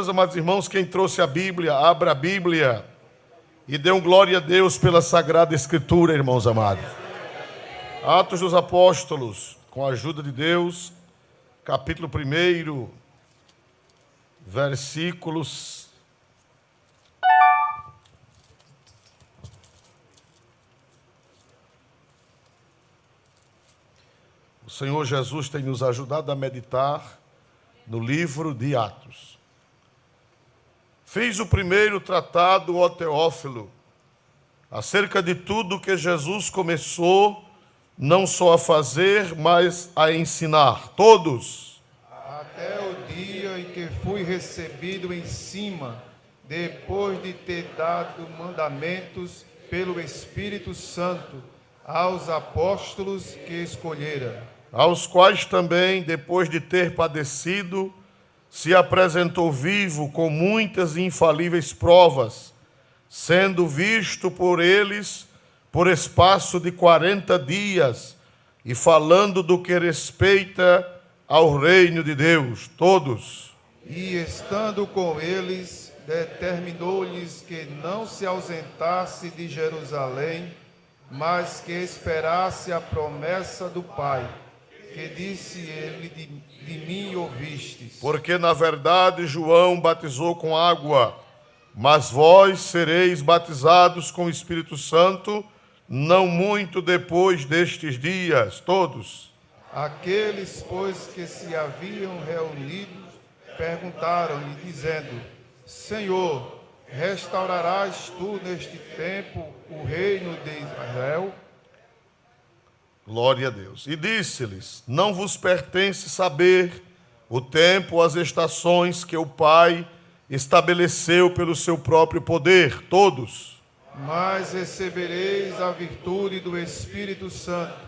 meus amados irmãos, quem trouxe a Bíblia, abra a Bíblia e dê um glória a Deus pela Sagrada Escritura, irmãos amados. Atos dos Apóstolos, com a ajuda de Deus, capítulo 1, versículos... O Senhor Jesus tem nos ajudado a meditar no livro de Atos. Fiz o primeiro tratado, ó Teófilo, acerca de tudo que Jesus começou, não só a fazer, mas a ensinar. Todos. Até o dia em que fui recebido em cima, depois de ter dado mandamentos pelo Espírito Santo aos apóstolos que escolhera. Aos quais também, depois de ter padecido, se apresentou vivo com muitas e infalíveis provas, sendo visto por eles por espaço de 40 dias, e falando do que respeita ao reino de Deus. Todos. E estando com eles, determinou-lhes que não se ausentasse de Jerusalém, mas que esperasse a promessa do Pai, que disse ele, de mim ouvistes. Porque, na verdade, João batizou com água, mas vós sereis batizados com o Espírito Santo, não muito depois destes dias. Todos. Aqueles, pois, que se haviam reunido, perguntaram-lhe, dizendo: Senhor, restaurarás tu neste tempo o reino de Israel? Glória a Deus. E disse-lhes: não vos pertence saber o tempo, as estações que o Pai estabeleceu pelo seu próprio poder. Todos. Mas recebereis a virtude do Espírito Santo,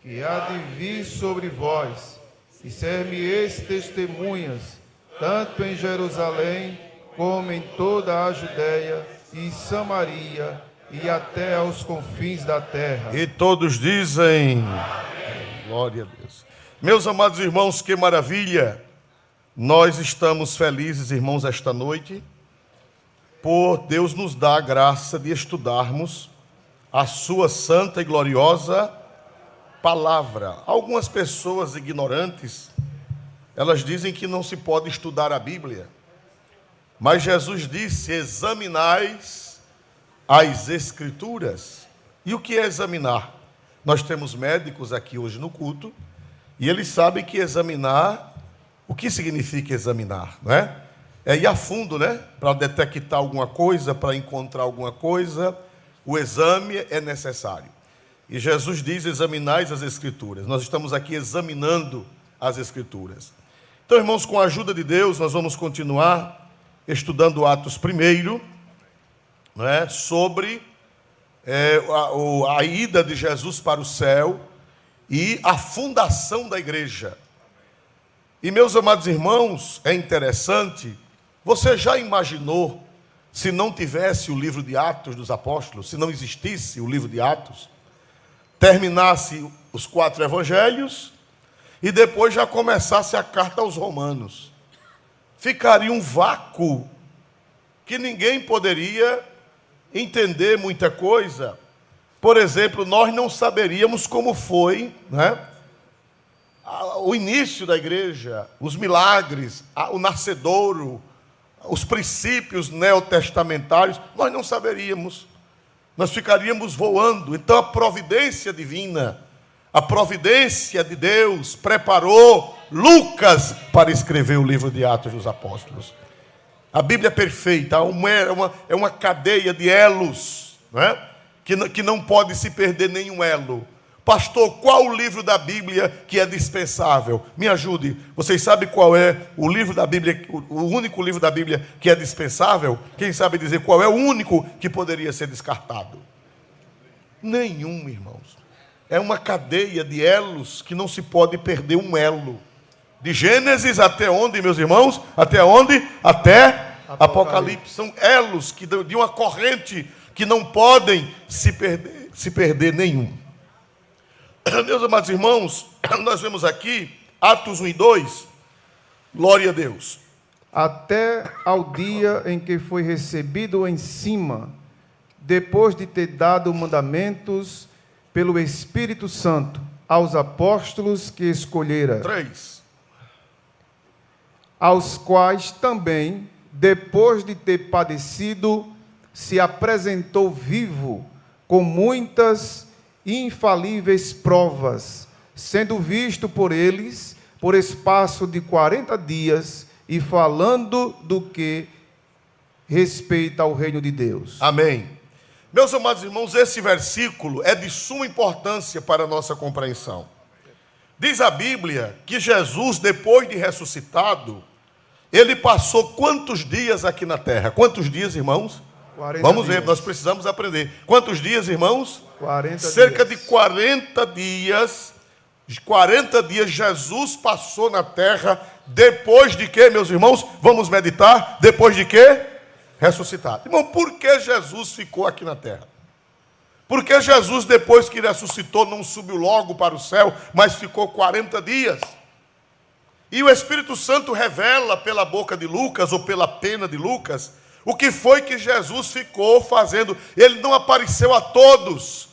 que há de vir sobre vós, e ser-me-eis testemunhas, tanto em Jerusalém, como em toda a Judéia e Samaria, e até aos confins da terra. E todos dizem: amém. Glória a Deus. Meus amados irmãos, que maravilha! Nós estamos felizes, irmãos, esta noite, por Deus nos dar a graça de estudarmos a sua santa e gloriosa palavra. Algumas pessoas ignorantes, elas dizem que não se pode estudar a Bíblia, mas Jesus disse: examinais as Escrituras. E o que é examinar? Nós temos médicos aqui hoje no culto, e eles sabem que examinar, o que significa examinar, não é? É ir a fundo, né? Para detectar alguma coisa, para encontrar alguma coisa, o exame é necessário. E Jesus diz: examinais as Escrituras. Nós estamos aqui examinando as Escrituras. Então, irmãos, com a ajuda de Deus, nós vamos continuar estudando Atos 1, não é? Sobre a ida de Jesus para o céu e a fundação da igreja. E, meus amados irmãos, é interessante, você já imaginou, se não tivesse o livro de Atos dos Apóstolos, se não existisse o livro de Atos, terminasse os 4 evangelhos e depois já começasse a carta aos Romanos? Ficaria um vácuo que ninguém poderia entender muita coisa. Por exemplo, nós não saberíamos como foi, né, o início da igreja, os milagres, o nascedouro, os princípios neotestamentários, nós não saberíamos. Nós ficaríamos voando. Então a providência divina, a providência de Deus preparou Lucas para escrever o livro de Atos dos Apóstolos. A Bíblia é perfeita, é uma cadeia de elos, não é? Que não pode se perder nenhum elo. Pastor, qual o livro da Bíblia que é dispensável? Me ajude. Vocês sabem qual é o livro da Bíblia, o único livro da Bíblia que é dispensável? Quem sabe dizer qual é o único que poderia ser descartado? Nenhum, irmãos. É uma cadeia de elos que não se pode perder um elo. De Gênesis até onde, meus irmãos? Até onde? Até Apocalipse. São elos de uma corrente que não podem se perder nenhum. Meus amados irmãos, nós vemos aqui Atos 1 e 2. Glória a Deus. até ao dia em que foi recebido em cima, depois de ter dado mandamentos pelo Espírito Santo aos apóstolos que escolhera. 3. Aos quais também, depois de ter padecido, se apresentou vivo, com muitas infalíveis provas, sendo visto por eles por espaço de 40 dias, e falando do que respeita ao reino de Deus. Amém. Meus amados irmãos, esse versículo é de suma importância para a nossa compreensão. Diz a Bíblia que Jesus, depois de ressuscitado, ele passou quantos dias aqui na terra? Quantos dias, irmãos? 40 Vamos ver, dias. nós precisamos aprender. Quantos dias, irmãos? 40 Cerca dias. de 40 dias. 40 dias Jesus passou na terra. Depois de quê, meus irmãos? Vamos meditar. Depois de quê? Ressuscitado. Irmão, por que Jesus ficou aqui na terra? Porque Jesus, depois que ressuscitou, não subiu logo para o céu, mas ficou 40 dias. E o Espírito Santo revela pela boca de Lucas, ou pela pena de Lucas, o que foi que Jesus ficou fazendo. Ele não apareceu a todos.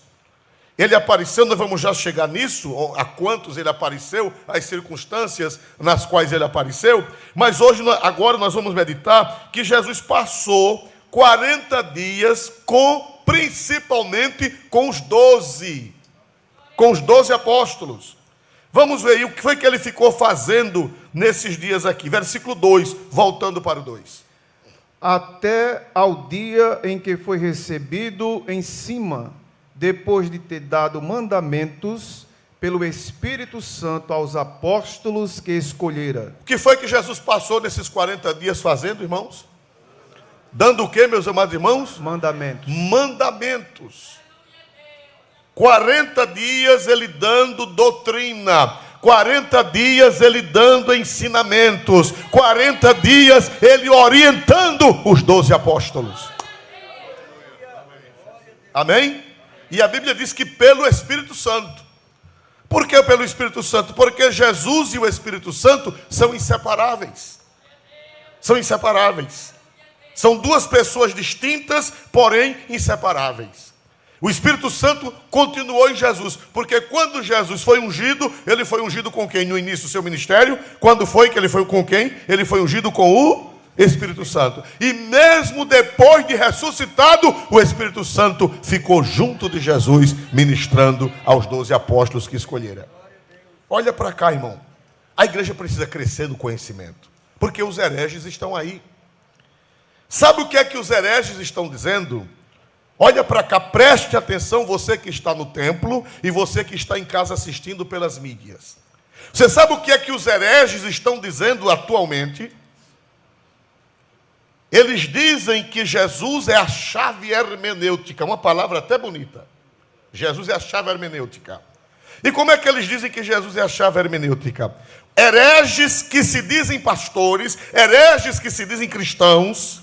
Ele apareceu, nós vamos já chegar nisso, a quantos ele apareceu, as circunstâncias nas quais ele apareceu. Mas hoje, agora nós vamos meditar que Jesus passou 40 dias principalmente com os 12 apóstolos. Vamos ver aí o que foi que ele ficou fazendo nesses dias aqui. Versículo 2, voltando para o 2. Até ao dia em que foi recebido em cima, depois de ter dado mandamentos pelo Espírito Santo aos apóstolos que escolhera. O que foi que Jesus passou nesses 40 dias fazendo, irmãos? Dando o que, meus amados irmãos? Mandamentos. Mandamentos. 40 dias ele dando doutrina. 40 dias ele dando ensinamentos. 40 dias ele orientando os 12 apóstolos. Amém? E a Bíblia diz que pelo Espírito Santo. Por que pelo Espírito Santo? Porque Jesus e o Espírito Santo são inseparáveis. São inseparáveis. São duas pessoas distintas, porém inseparáveis. O Espírito Santo continuou em Jesus, porque quando Jesus foi ungido, ele foi ungido com quem? No início do seu ministério. Quando foi que ele foi com quem? Ele foi ungido com o Espírito Santo. E mesmo depois de ressuscitado, o Espírito Santo ficou junto de Jesus, ministrando aos 12 apóstolos que escolheram. Olha para cá, irmão. A igreja precisa crescer no conhecimento, porque os hereges estão aí. Sabe o que é que os hereges estão dizendo? Olha para cá, preste atenção, você que está no templo e você que está em casa assistindo pelas mídias. Você sabe o que é que os hereges estão dizendo atualmente? Eles dizem que Jesus é a chave hermenêutica, uma palavra até bonita. Jesus é a chave hermenêutica. E como é que eles dizem que Jesus é a chave hermenêutica? Hereges que se dizem pastores, hereges que se dizem cristãos,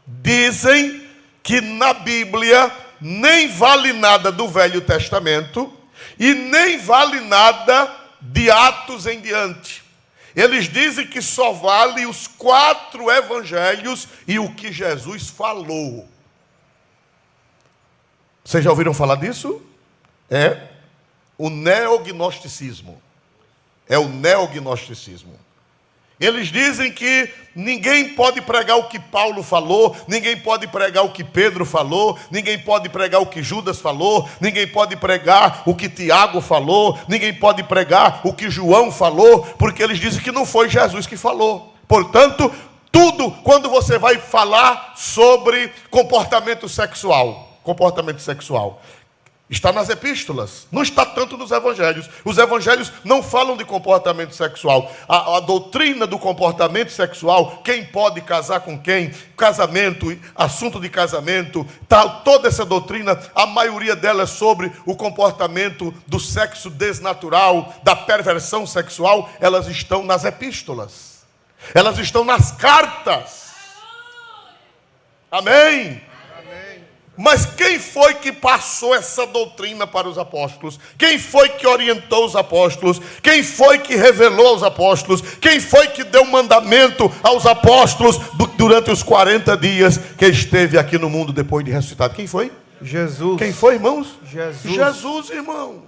dizem que na Bíblia nem vale nada do Velho Testamento e nem vale nada de Atos em diante. Eles dizem que só vale os 4 evangelhos e o que Jesus falou. Vocês já ouviram falar disso? É o neognosticismo. É o neognosticismo. Eles dizem que ninguém pode pregar o que Paulo falou, ninguém pode pregar o que Pedro falou, ninguém pode pregar o que Judas falou, ninguém pode pregar o que Tiago falou, ninguém pode pregar o que João falou, porque eles dizem que não foi Jesus que falou. Portanto, tudo, quando você vai falar sobre comportamento sexual, está nas epístolas, não está tanto nos evangelhos. Os evangelhos não falam de comportamento sexual. A doutrina do comportamento sexual, quem pode casar com quem, casamento, assunto de casamento, toda essa doutrina, a maioria dela é sobre o comportamento do sexo desnatural, da perversão sexual. Elas estão nas epístolas, elas estão nas cartas. Amém? Mas quem foi que passou essa doutrina para os apóstolos? Quem foi que orientou os apóstolos? Quem foi que revelou aos apóstolos? Quem foi que deu mandamento aos apóstolos durante os 40 dias que esteve aqui no mundo depois de ressuscitado? Quem foi? Jesus. Quem foi, irmãos? Jesus. Jesus, irmão.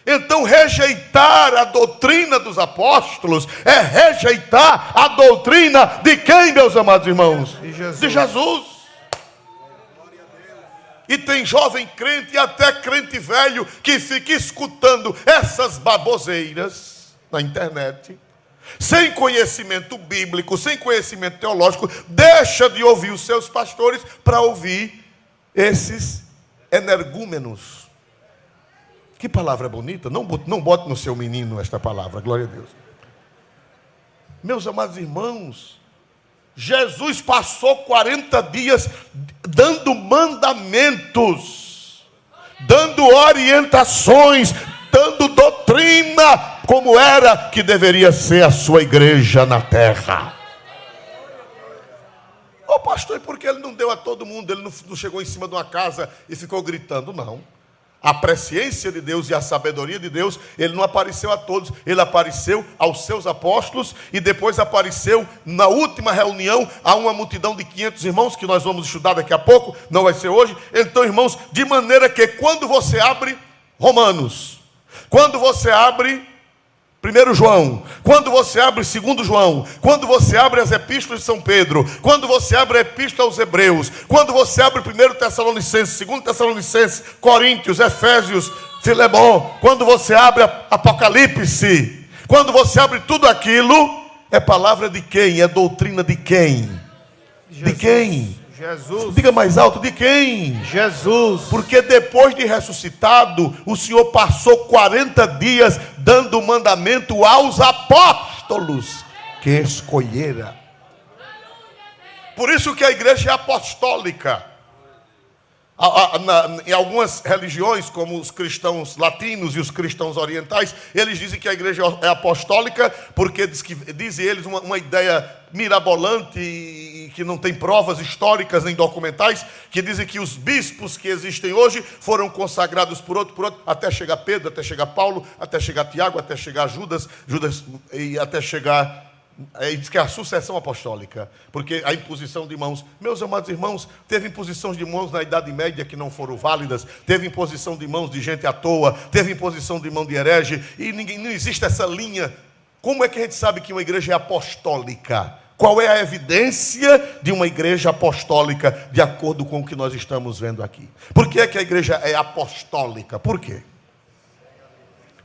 Então rejeitar a doutrina dos apóstolos é rejeitar a doutrina de quem, meus amados irmãos? De Jesus. De Jesus. E tem jovem crente e até crente velho que fica escutando essas baboseiras na internet, sem conhecimento bíblico, sem conhecimento teológico, deixa de ouvir os seus pastores para ouvir esses energúmenos. Que palavra bonita, não bote no seu menino esta palavra, glória a Deus. Meus amados irmãos, Jesus passou 40 dias dando mandamentos, dando orientações, dando doutrina, como era que deveria ser a sua igreja na terra. Ô pastor, e por que ele não deu a todo mundo? Ele não chegou em cima de uma casa e ficou gritando, não. A presciência de Deus e a sabedoria de Deus, ele não apareceu a todos, ele apareceu aos seus apóstolos e depois apareceu na última reunião a uma multidão de 500 irmãos, que nós vamos estudar daqui a pouco, não vai ser hoje. Então, irmãos, de maneira que quando você abre Romanos, quando você abre 1 João, quando você abre 2 João, quando você abre as epístolas de São Pedro, quando você abre a epístola aos Hebreus, quando você abre 1 Tessalonicenses, 2 Tessalonicenses, Coríntios, Efésios, Filemão, quando você abre Apocalipse, quando você abre tudo aquilo, é palavra de quem? É doutrina de quem? Jesus. De quem? Jesus. Diga mais alto, de quem? Jesus. Porque depois de ressuscitado, o Senhor passou 40 dias dando mandamento aos apóstolos que escolhera. Por isso que a igreja é apostólica. Em algumas religiões, como os cristãos latinos e os cristãos orientais, eles dizem que a igreja é apostólica porque dizem eles uma ideia mirabolante e que não tem provas históricas nem documentais, que dizem que os bispos que existem hoje foram consagrados por outro, até chegar Pedro, até chegar Paulo, até chegar Tiago, até chegar Judas e até chegar... diz que é a sucessão apostólica, porque a imposição de mãos, meus amados irmãos, teve imposição de mãos na Idade Média que não foram válidas, teve imposição de mãos de gente à toa, teve imposição de mão de herege, e não existe essa linha. Como é que a gente sabe que uma igreja é apostólica? Qual é a evidência de uma igreja apostólica, de acordo com o que nós estamos vendo aqui? Por que é que a igreja é apostólica? Por quê?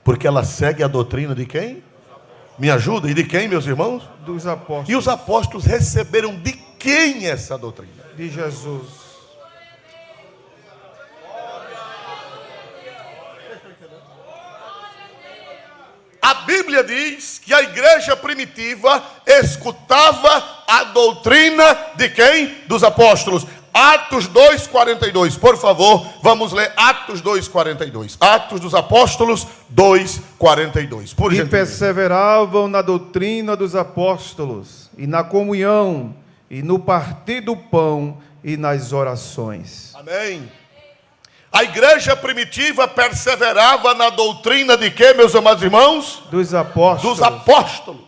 Porque ela segue a doutrina de quem? Me ajuda? E de quem, meus irmãos? Dos apóstolos. E os apóstolos receberam de quem essa doutrina? De Jesus. A Bíblia diz que a igreja primitiva escutava a doutrina de quem? Dos apóstolos. Atos 2:42, por favor, vamos ler Atos 2:42. Atos dos Apóstolos 2:42. Por E gentileza. perseveravam na doutrina dos apóstolos, e na comunhão, e no partir do pão, e nas orações. Amém. A igreja primitiva perseverava na doutrina de quê, meus amados irmãos? Dos apóstolos. Dos apóstolos.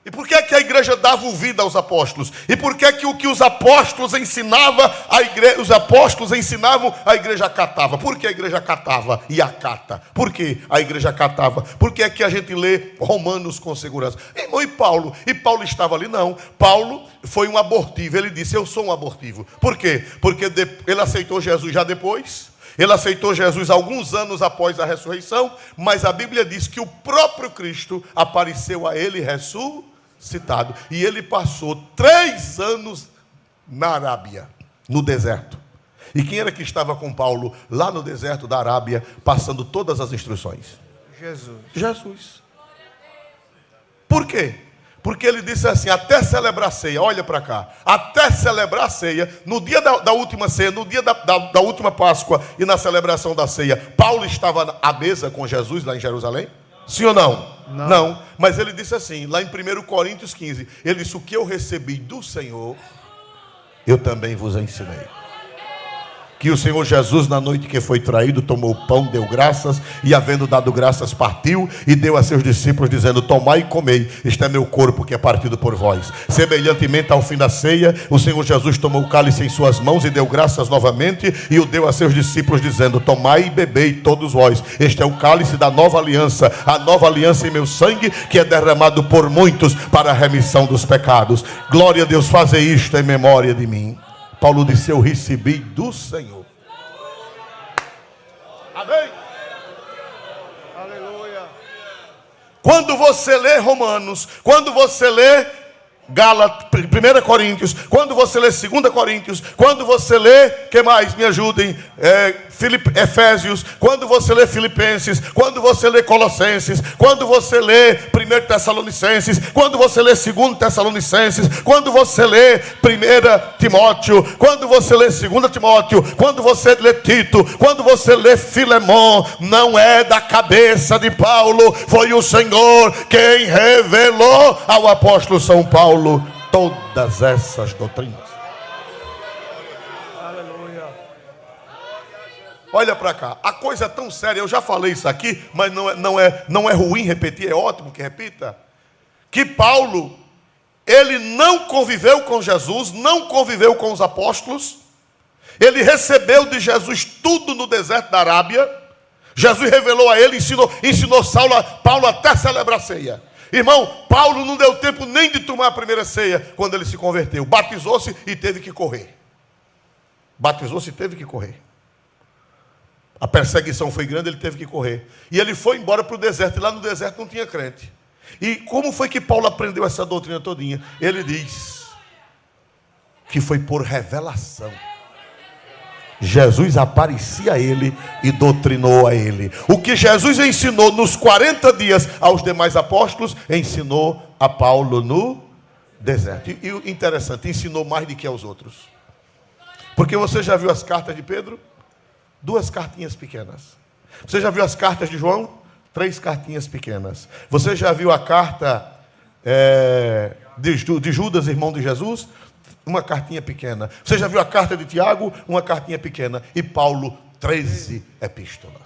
E por que é que a igreja dava ouvida aos apóstolos? E por que é que o que os apóstolos ensinavam, os apóstolos ensinavam, a igreja acatava? Por que a igreja acatava e acata? Por que a igreja acatava? Por que é que a gente lê Romanos com segurança? Irmão, e Paulo? E Paulo estava ali? Não. Paulo foi um abortivo. Ele disse, eu sou um abortivo. Por quê? Porque ele aceitou Jesus já depois. Ele aceitou Jesus alguns anos após a ressurreição. Mas a Bíblia diz que o próprio Cristo apareceu a ele ressuscitado. E ele passou 3 anos na Arábia, no deserto. E quem era que estava com Paulo lá no deserto da Arábia, passando todas as instruções? Jesus. Jesus. Por quê? Porque ele disse assim, até celebrar a ceia, olha para cá, até celebrar a ceia, no dia da última ceia, no dia da última Páscoa e na celebração da ceia, Paulo estava à mesa com Jesus lá em Jerusalém? Sim ou não? Não. Mas ele disse assim, lá em 1 Coríntios 15, ele disse, o que eu recebi do Senhor, eu também vos ensinei. Que o Senhor Jesus, na noite que foi traído, tomou o pão, deu graças, e havendo dado graças, partiu e deu a seus discípulos, dizendo: tomai e comei, este é meu corpo que é partido por vós. Semelhantemente, ao fim da ceia, o Senhor Jesus tomou o cálice em suas mãos e deu graças novamente, e o deu a seus discípulos, dizendo: tomai e bebei todos vós, este é o cálice da nova aliança, a nova aliança em meu sangue, que é derramado por muitos para a remissão dos pecados. Glória a Deus, faze isto em memória de mim. Paulo disse: eu recebi do Senhor. Amém? Aleluia. Quando você lê Romanos, quando você lê Gálatas, 1 Coríntios, quando você lê 2 Coríntios, quando você lê, que mais? Me ajudem, Efésios, quando você lê Filipenses, quando você lê Colossenses, quando você lê 1 Tessalonicenses, quando você lê 2 Tessalonicenses, quando você lê 1 Timóteo, quando você lê 2 Timóteo, quando você lê Tito, quando você lê Filemão, não é da cabeça de Paulo, foi o Senhor quem revelou ao apóstolo São Paulo todas essas doutrinas. Aleluia. Olha para cá, a coisa é tão séria, eu já falei isso aqui, mas não é ruim repetir, é ótimo que repita. Que Paulo, ele não conviveu com Jesus, não conviveu com os apóstolos, ele recebeu de Jesus tudo no deserto da Arábia. Jesus revelou a ele, ensinou Paulo até celebrar a ceia. Irmão, Paulo não deu tempo nem de tomar a primeira ceia quando ele se converteu. Batizou-se e teve que correr. A perseguição foi grande, ele teve que correr. E ele foi embora para o deserto, e lá no deserto não tinha crente. E como foi que Paulo aprendeu essa doutrina todinha? Ele diz que foi por revelação. Jesus aparecia a ele e doutrinou a ele. O que Jesus ensinou nos 40 dias aos demais apóstolos, ensinou a Paulo no deserto. E o interessante, ensinou mais do que aos outros. Porque você já viu as cartas de Pedro? 2 cartinhas pequenas. Você já viu as cartas de João? 3 cartinhas pequenas. Você já viu a carta de Judas, irmão de Jesus? Uma cartinha pequena. Você já viu a carta de Tiago? Uma cartinha pequena. E Paulo, 13 epístolas.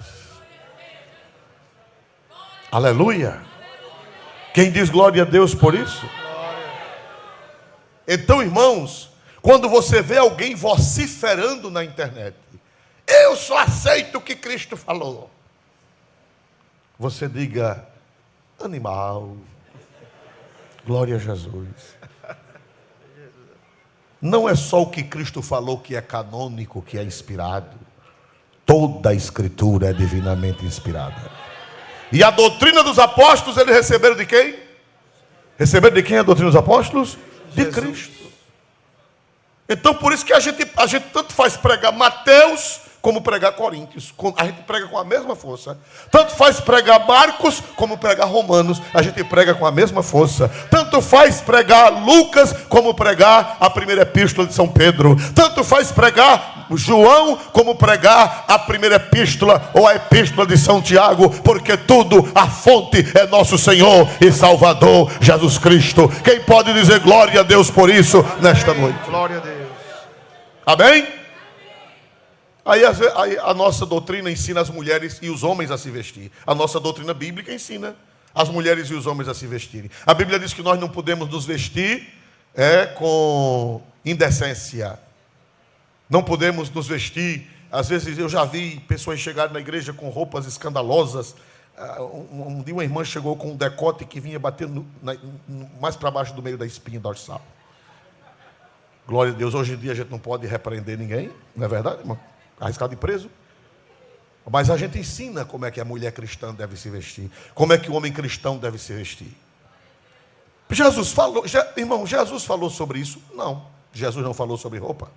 Aleluia. Quem diz glória a Deus por isso? Então, irmãos, quando você vê alguém vociferando na internet: eu só aceito o que Cristo falou, você diga: animal, glória a Jesus. Não é só o que Cristo falou que é canônico, que é inspirado. Toda a Escritura é divinamente inspirada. E a doutrina dos apóstolos, eles receberam de quem? Receberam de quem a doutrina dos apóstolos? De Jesus. Cristo. Então, por isso que a gente tanto faz pregar Mateus como pregar Coríntios. A gente prega com a mesma força. Tanto faz pregar Marcos como pregar Romanos. A gente prega com a mesma força. Tanto faz pregar Lucas como pregar a primeira epístola de São Pedro. Tanto faz pregar João como pregar a primeira epístola ou a epístola de São Tiago. Porque tudo, a fonte é nosso Senhor e Salvador Jesus Cristo. Quem pode dizer glória a Deus por isso? Amém. Nesta noite? Glória a Deus. Amém? Aí a nossa doutrina ensina as mulheres e os homens a se vestir. A nossa doutrina bíblica ensina as mulheres e os homens a se vestirem. A Bíblia diz que nós não podemos nos vestir com indecência. Não podemos nos vestir. Às vezes eu já vi pessoas chegarem na igreja com roupas escandalosas. Um dia uma irmã chegou com um decote que vinha batendo mais para baixo do meio da espinha dorsal. Glória a Deus, hoje em dia a gente não pode repreender ninguém, não é verdade, irmão? Arriscado de preso. Mas a gente ensina como é que a mulher cristã deve se vestir, como é que o homem cristão deve se vestir. Jesus falou, irmão, Jesus falou sobre isso? Não, Jesus não falou sobre roupa.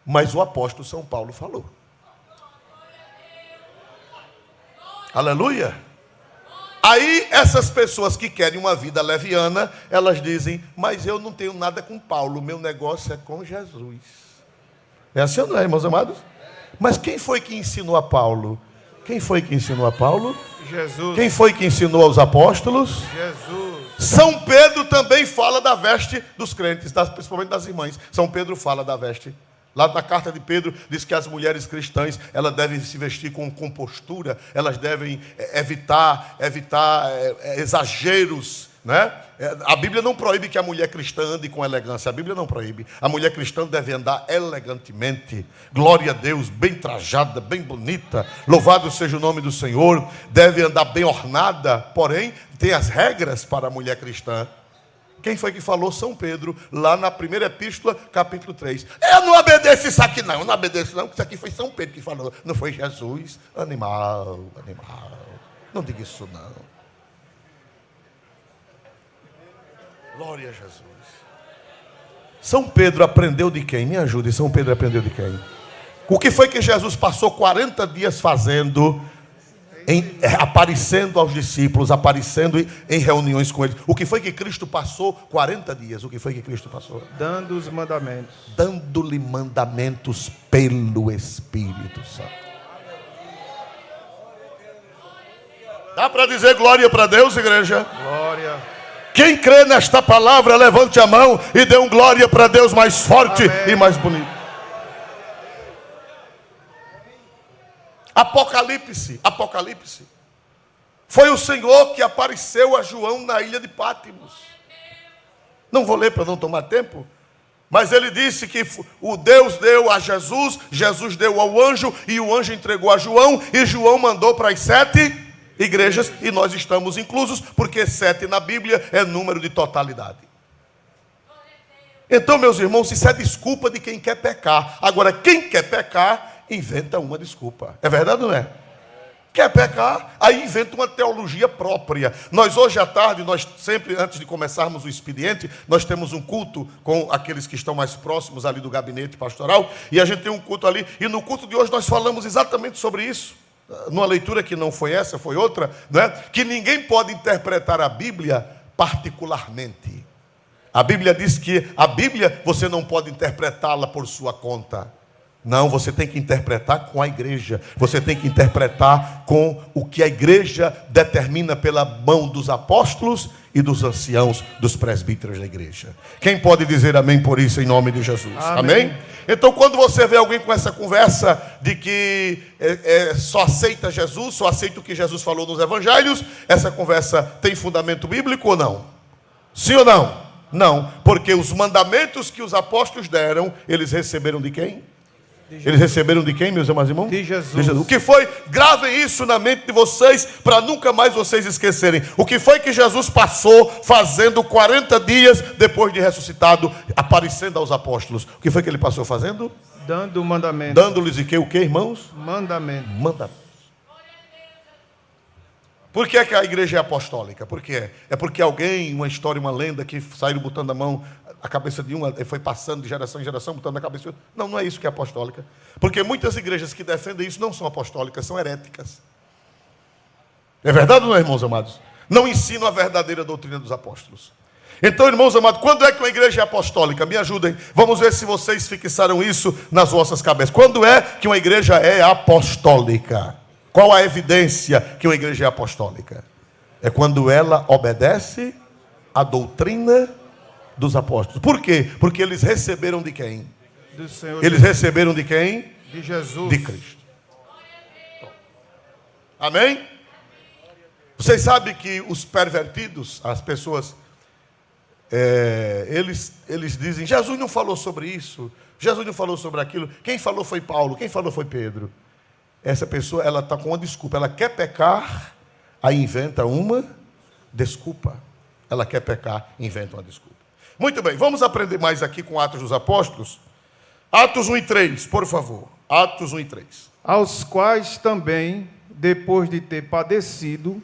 Mas o apóstolo São Paulo falou. Aleluia. Aí essas pessoas que querem uma vida leviana, elas dizem: mas eu não tenho nada com Paulo, meu negócio é com Jesus. É assim ou não é, irmãos amados? Mas quem foi que ensinou a Paulo? Quem foi que ensinou a Paulo? Jesus. Quem foi que ensinou aos apóstolos? Jesus. São Pedro também fala da veste dos crentes, principalmente das irmãs. São Pedro fala da veste. Lá na carta de Pedro diz que as mulheres cristãs, elas devem se vestir com compostura, elas devem evitar exageros, né? A Bíblia não proíbe que a mulher cristã ande com elegância, a Bíblia não proíbe. A mulher cristã deve andar elegantemente, glória a Deus, bem trajada, bem bonita, louvado seja o nome do Senhor, deve andar bem ornada, porém, tem as regras para a mulher cristã. Quem foi que falou? São Pedro, lá na primeira epístola, capítulo 3. Eu não obedeço isso aqui não obedeço não, porque isso aqui foi São Pedro que falou, não foi Jesus. Animal, não diga isso não. Glória a Jesus. São Pedro aprendeu de quem? Me ajude, São Pedro aprendeu de quem? O que foi que Jesus passou 40 dias fazendo? Aparecendo aos discípulos, aparecendo em reuniões com eles. O que foi que Cristo passou 40 dias? O que foi que Cristo passou? Dando os mandamentos. Dando-lhe mandamentos pelo Espírito Santo. Dá para dizer glória para Deus, igreja? Glória. Quem crê nesta palavra, levante a mão e dê um glória para Deus mais forte. Amém. E mais bonito. Apocalipse. Foi o Senhor que apareceu a João na ilha de Pátimos. Não vou ler para não tomar tempo. Mas ele disse que o Deus deu a Jesus, Jesus deu ao anjo, e o anjo entregou a João, e João mandou para as 7 igrejas, e nós estamos inclusos, porque 7 na Bíblia é número de totalidade. Então, meus irmãos, isso é desculpa de quem quer pecar. Agora, quem quer pecar, inventa uma desculpa. É verdade ou não é? Quer pecar, aí inventa uma teologia própria. Nós hoje à tarde, nós sempre, antes de começarmos o expediente, nós temos um culto com aqueles que estão mais próximos ali do gabinete pastoral, e a gente tem um culto ali, e no culto de hoje nós falamos exatamente sobre isso. Numa leitura que não foi essa, foi outra, né? Que ninguém pode interpretar a Bíblia particularmente. A Bíblia diz que a Bíblia você não pode interpretá-la por sua conta. Não, você tem que interpretar com a igreja. Você tem que interpretar com o que a igreja determina pela mão dos apóstolos e dos anciãos, dos presbíteros da igreja. Quem pode dizer amém por isso em nome de Jesus? Amém? Então, quando você vê alguém com essa conversa de que só aceita Jesus, só aceita o que Jesus falou nos evangelhos, essa conversa tem fundamento bíblico ou não? Sim ou não? Não, porque os mandamentos que os apóstolos deram, eles receberam de quem? Eles receberam de quem, meus amados irmãos? De Jesus. De Jesus. O que foi? Gravem isso na mente de vocês, para nunca mais vocês esquecerem. O que foi que Jesus passou fazendo 40 dias depois de ressuscitado, aparecendo aos apóstolos? O que foi que ele passou fazendo? Dando mandamento. Dando-lhes o que, irmãos? Mandamento. Por que a igreja é apostólica? Por quê? É porque alguém, uma história, uma lenda, que saíram botando a mão, a cabeça de uma, foi passando de geração em geração, botando a cabeça de outra. Não é isso que é apostólica. Porque muitas igrejas que defendem isso não são apostólicas, são heréticas. É verdade ou não, irmãos amados? Não ensinam a verdadeira doutrina dos apóstolos. Então, irmãos amados, quando é que uma igreja é apostólica? Me ajudem. Vamos ver se vocês fixaram isso nas vossas cabeças. Quando é que uma igreja é apostólica? Qual a evidência que uma igreja é apostólica? É quando ela obedece à doutrina dos apóstolos. Por quê? Porque eles receberam de quem? Do Senhor. Eles receberam de quem? De Jesus. De Cristo. Amém? Vocês sabem que os pervertidos, as pessoas, eles dizem, Jesus não falou sobre isso, Jesus não falou sobre aquilo. Quem falou foi Paulo, quem falou foi Pedro. Essa pessoa, ela está com uma desculpa. Ela quer pecar, aí inventa uma desculpa. Ela quer pecar, inventa uma desculpa. Muito bem, vamos aprender mais aqui com Atos dos Apóstolos. Atos 1 e 3, por favor. Atos 1 e 3. Aos quais também, depois de ter padecido,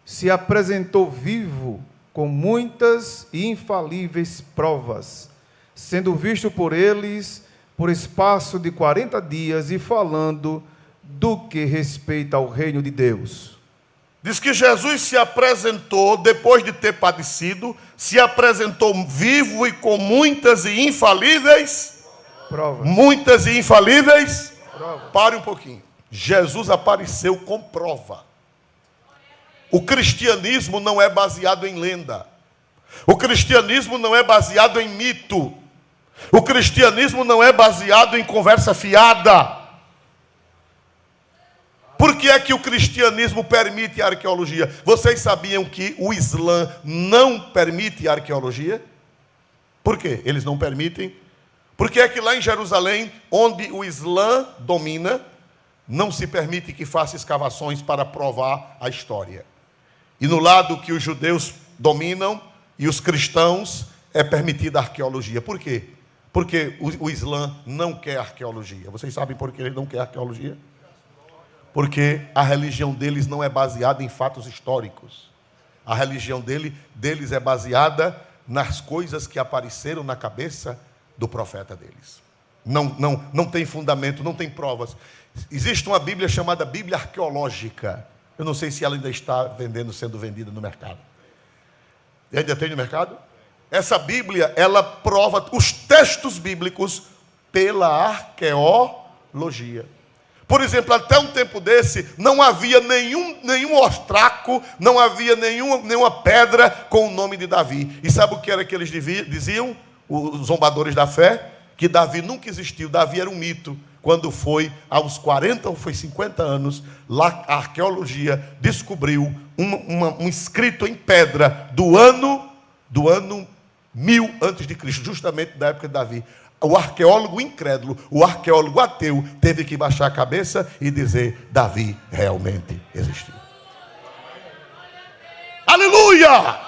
se apresentou vivo com muitas e infalíveis provas, sendo visto por eles por espaço de 40 dias e falando do que respeita ao reino de Deus. Diz que Jesus se apresentou, depois de ter padecido, se apresentou vivo e com muitas e infalíveis provas. Muitas e infalíveis Provas. Pare um pouquinho. Jesus apareceu com prova. O cristianismo não é baseado em lenda. O cristianismo não é baseado em mito. O cristianismo não é baseado em conversa fiada. Por que é que o cristianismo permite a arqueologia? Vocês sabiam que o Islã não permite a arqueologia? Por quê? Eles não permitem. Porque é que lá em Jerusalém, onde o Islã domina, não se permite que faça escavações para provar a história. E no lado que os judeus dominam e os cristãos, é permitida a arqueologia. Por quê? Porque o Islã não quer arqueologia. Vocês sabem por que ele não quer arqueologia? Porque a religião deles não é baseada em fatos históricos. A religião deles é baseada nas coisas que apareceram na cabeça do profeta deles. Não tem fundamento, não tem provas. Existe uma Bíblia chamada Bíblia Arqueológica. Eu não sei se ela ainda está sendo vendida no mercado. Ainda tem no mercado? Essa Bíblia, ela prova os textos bíblicos pela arqueologia. Por exemplo, até um tempo desse, não havia nenhum ostraco, não havia nenhuma pedra com o nome de Davi. E sabe o que era que eles diziam? Os zombadores da fé? Que Davi nunca existiu, Davi era um mito. Quando foi aos 40 ou foi 50 anos, lá a arqueologia descobriu um escrito em pedra do ano 1000 antes de Cristo, justamente da época de Davi. O arqueólogo incrédulo, o arqueólogo ateu, teve que baixar a cabeça e dizer: Davi realmente existiu. Aleluia!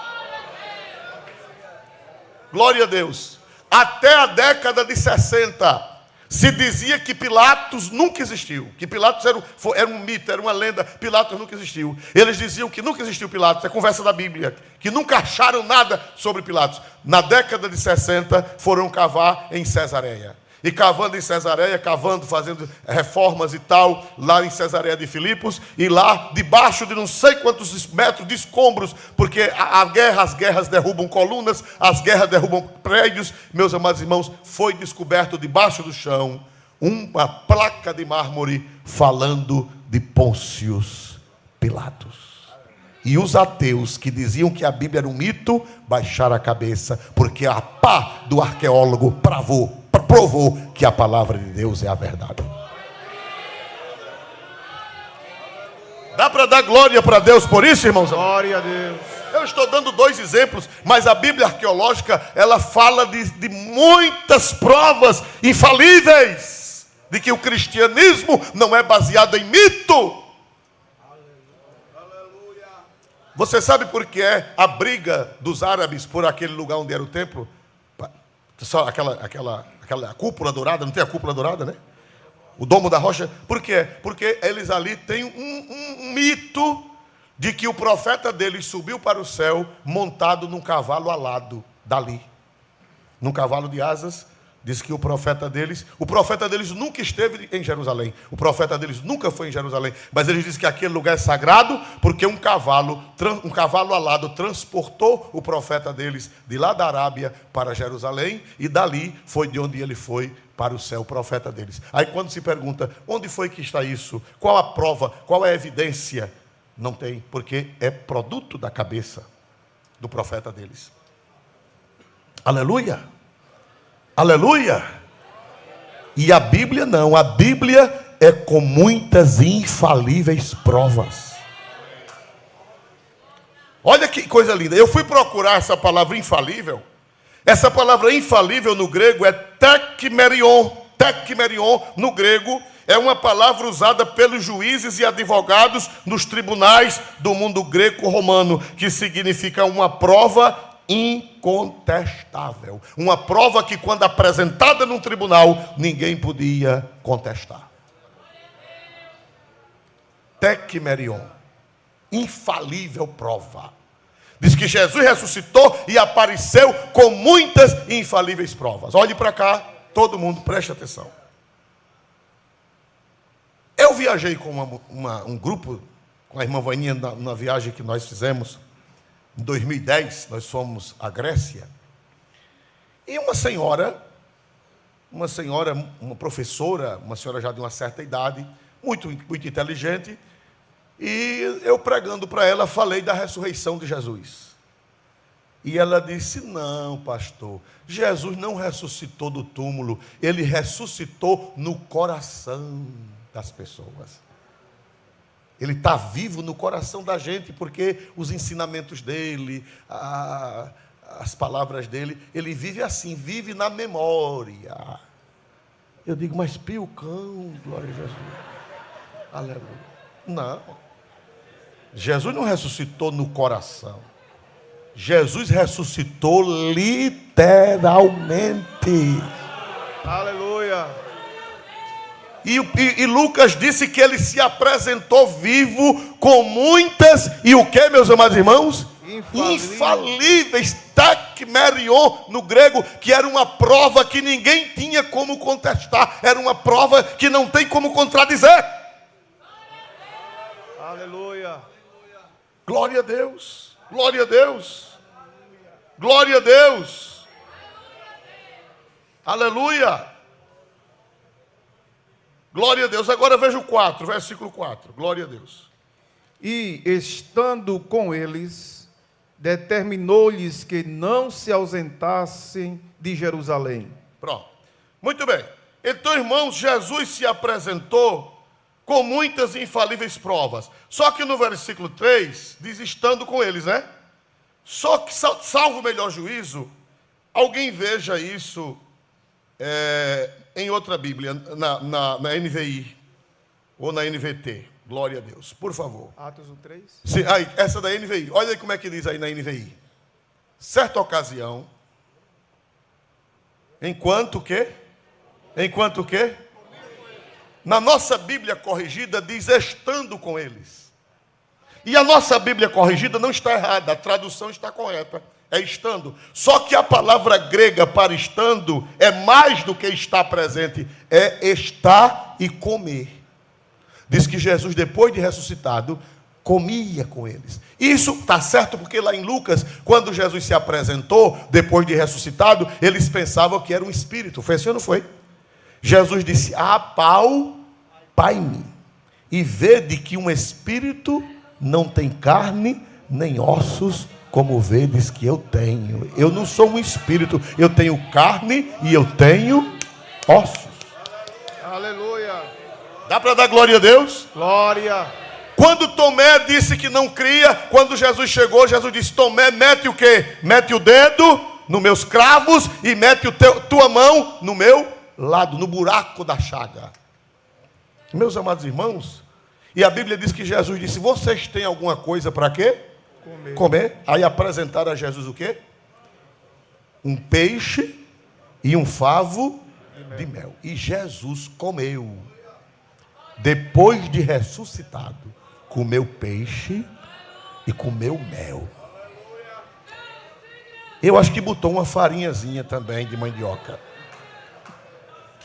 Glória a Deus. Até a década de 60, se dizia que Pilatos nunca existiu, que Pilatos era um mito, era uma lenda. Pilatos nunca existiu. Eles diziam que nunca existiu Pilatos, é conversa da Bíblia, que nunca acharam nada sobre Pilatos. Na década de 60 foram cavar em Cesareia. E cavando em Cesareia, fazendo reformas e tal, lá em Cesareia de Filipos, e lá debaixo de não sei quantos metros de escombros, porque as guerras derrubam colunas, as guerras derrubam prédios, meus amados irmãos, foi descoberto debaixo do chão uma placa de mármore falando de Pôncio Pilatos. E os ateus que diziam que a Bíblia era um mito, baixaram a cabeça, porque a pá do arqueólogo provou que a palavra de Deus é a verdade. Dá para dar glória para Deus por isso, irmãos? Glória a Deus. Eu estou dando 2 exemplos, mas a Bíblia arqueológica, ela fala de muitas provas infalíveis de que o cristianismo não é baseado em mito. Você sabe por que é a briga dos árabes por aquele lugar onde era o templo? Só aquela cúpula dourada, não tem a cúpula dourada, né? O domo da rocha. Por quê? Porque eles ali têm um mito de que o profeta deles subiu para o céu montado num cavalo alado dali. Num cavalo de asas. Diz que o profeta deles nunca esteve em Jerusalém. O profeta deles nunca foi em Jerusalém. Mas eles dizem que aquele lugar é sagrado porque um cavalo alado transportou o profeta deles de lá da Arábia para Jerusalém. E dali foi de onde ele foi para o céu, o profeta deles. Aí quando se pergunta, onde foi que está isso? Qual a prova? Qual é a evidência? Não tem, porque é produto da cabeça do profeta deles. Aleluia! Aleluia! E a Bíblia não, a Bíblia é com muitas infalíveis provas. Olha que coisa linda, eu fui procurar essa palavra infalível. Essa palavra infalível no grego é tekmerion. Tekmerion no grego é uma palavra usada pelos juízes e advogados nos tribunais do mundo greco-romano, que significa uma prova incontestável. Uma prova que, quando apresentada num tribunal, ninguém podia contestar. Tekmerion. Infalível prova. Diz que Jesus ressuscitou e apareceu com muitas infalíveis provas. Olhe para cá, todo mundo, preste atenção. Eu viajei com um grupo, com a irmã Vaninha, na viagem que nós fizemos. Em 2010, nós fomos à Grécia. E uma senhora, uma professora, uma senhora já de uma certa idade, muito inteligente. E eu pregando para ela, falei da ressurreição de Jesus. E ela disse: não, pastor, Jesus não ressuscitou do túmulo, ele ressuscitou no coração das pessoas. Ele está vivo no coração da gente, porque os ensinamentos dele, as palavras dele, ele vive assim, vive na memória. Eu digo: mas piucão, glória a Jesus. Aleluia. Não. Jesus não ressuscitou no coração. Jesus ressuscitou literalmente. Aleluia. E Lucas disse que ele se apresentou vivo com muitas, e o que, meus amados irmãos? Infalíveis, takmerion no grego, que era uma prova que ninguém tinha como contestar, era uma prova que não tem como contradizer. Aleluia. Glória a Deus, glória a Deus, glória a Deus, aleluia. Glória a Deus. Agora veja o 4, versículo 4. Glória a Deus. E, estando com eles, determinou-lhes que não se ausentassem de Jerusalém. Pronto. Muito bem. Então, irmãos, Jesus se apresentou com muitas infalíveis provas. Só que no versículo 3, diz: estando com eles, né? Só que, salvo o melhor juízo, alguém veja isso em outra Bíblia, na NVI ou na NVT. Glória a Deus, por favor. Atos 1:3. Sim, aí, essa da NVI. Olha aí como é que diz aí na NVI. Certa ocasião, enquanto que? Na nossa Bíblia corrigida diz: estando com eles. E a nossa Bíblia corrigida não está errada, a tradução está correta. É estando. Só que a palavra grega para estando é mais do que estar presente, é estar e comer. Diz que Jesus, depois de ressuscitado, comia com eles. Isso está certo, porque lá em Lucas, quando Jesus se apresentou, depois de ressuscitado, eles pensavam que era um espírito. Foi assim ou não foi? Jesus disse: apalpai-me, e vede que um espírito não tem carne nem ossos, como vedes que eu tenho. Eu não sou um espírito, eu tenho carne e eu tenho ossos. Aleluia. Dá para dar glória a Deus? Glória. Quando Tomé disse que não cria, quando Jesus chegou, Jesus disse: Tomé, mete o quê? Mete o dedo nos meus cravos e mete tua mão no meu lado, no buraco da chaga. Meus amados irmãos, e a Bíblia diz que Jesus disse: vocês têm alguma coisa para quê? Comer. Aí apresentaram a Jesus o quê? Um peixe e um favo de mel. E Jesus comeu. Depois de ressuscitado, comeu peixe e comeu mel. Eu acho que botou uma farinhazinha também de mandioca.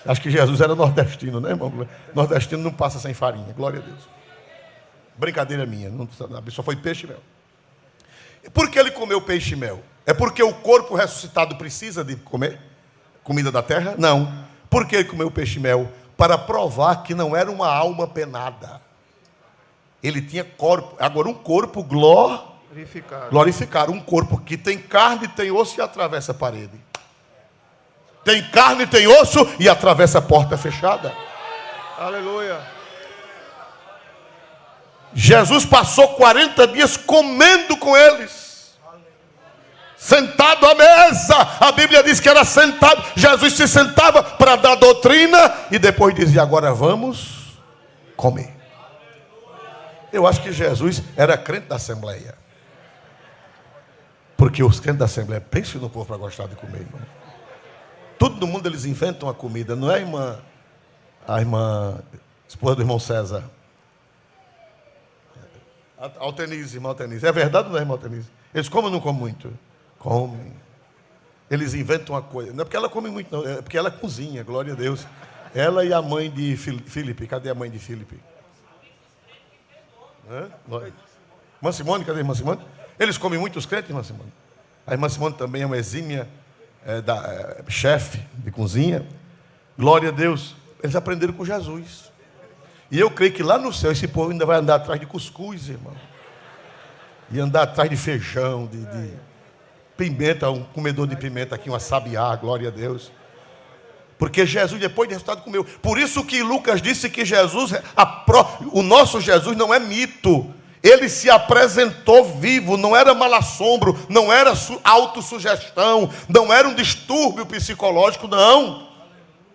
Acho que Jesus era nordestino, né, irmão? Nordestino não passa sem farinha. Glória a Deus. Brincadeira minha. Só foi peixe e mel. Por que ele comeu peixe e mel? É porque o corpo ressuscitado precisa de comer comida da terra? Não. Por que ele comeu peixe e mel? Para provar que não era uma alma penada. Ele tinha corpo, agora um corpo glorificado. Um corpo que tem carne, tem osso e atravessa a parede. Tem carne, tem osso e atravessa a porta fechada. Aleluia. Jesus passou 40 dias comendo com eles. Sentado à mesa. A Bíblia diz que era sentado. Jesus se sentava para dar doutrina e depois dizia: agora vamos comer. Eu acho que Jesus era crente da Assembleia. Porque os crentes da Assembleia, pense no povo para gostar de comer, irmão. Todo mundo eles inventam a comida, não é, irmã? A irmã, esposa do irmão César. Altenise, irmã Altenise. É verdade ou não é, irmã Altenise? Eles comem ou não comem muito? Comem. Eles inventam uma coisa. Não é porque ela come muito, não. É porque ela cozinha, glória a Deus. Ela e a mãe de Filipe. Cadê a mãe de Filipe? Irmã Simone, cadê a irmã Simone? Eles comem muito os crentes, irmã Simone. A irmã Simone também é uma exímia chefe de cozinha. Glória a Deus. Eles aprenderam com Jesus. E eu creio que lá no céu esse povo ainda vai andar atrás de cuscuz, irmão. E andar atrás de feijão, pimenta, um comedor de pimenta aqui, uma sabiá, glória a Deus. Porque Jesus, depois de resultado, comeu. Por isso que Lucas disse que Jesus, o nosso Jesus não é mito. Ele se apresentou vivo, não era mal-assombro, não era autossugestão, não era um distúrbio psicológico, não.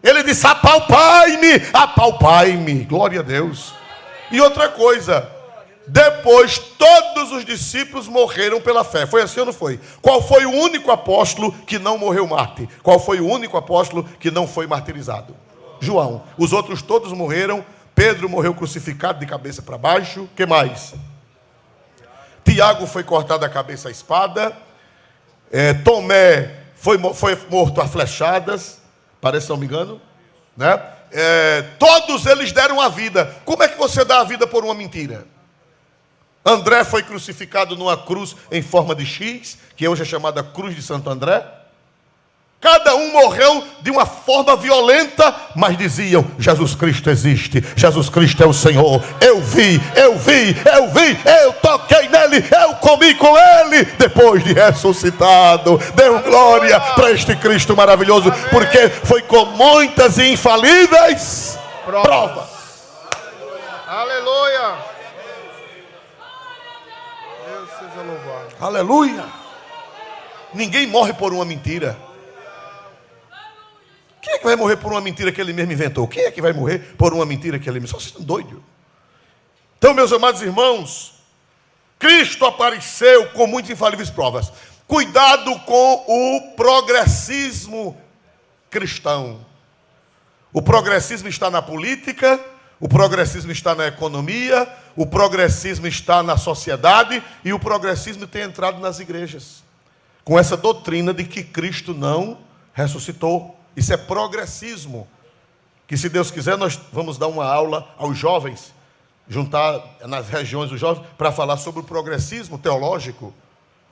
Ele disse: apalpai-me, apalpai-me, glória a Deus. E outra coisa, depois todos os discípulos morreram pela fé. Foi assim ou não foi? Qual foi o único apóstolo que não morreu mártir? Qual foi o único apóstolo que não foi martirizado? João. Os outros todos morreram. Pedro morreu crucificado de cabeça para baixo. O que mais? Tiago foi cortado a cabeça à espada. Tomé foi morto a flechadas. Parece, se não me engano, né? Todos eles deram a vida. Como é que você dá a vida por uma mentira? André foi crucificado numa cruz em forma de X, que hoje é chamada Cruz de Santo André. Cada um morreu de uma forma violenta, mas diziam: Jesus Cristo existe, Jesus Cristo é o Senhor. Eu vi, eu toquei nele, eu comi com ele, depois de ressuscitado. Deu glória para este Cristo maravilhoso, porque foi com muitas e infalíveis provas. Aleluia. Deus seja louvado. Aleluia. Ninguém morre por uma mentira. Quem é que vai morrer por uma mentira que ele mesmo inventou? Quem é que vai morrer por uma mentira que ele mesmo... Só vocês estão doidos. Então, meus amados irmãos, Cristo apareceu com muitas infalíveis provas. Cuidado com o progressismo cristão. O progressismo está na política, o progressismo está na economia, o progressismo está na sociedade e o progressismo tem entrado nas igrejas. Com essa doutrina de que Cristo não ressuscitou. Isso é progressismo. Que, se Deus quiser, nós vamos dar uma aula aos jovens, juntar nas regiões dos jovens, para falar sobre o progressismo teológico.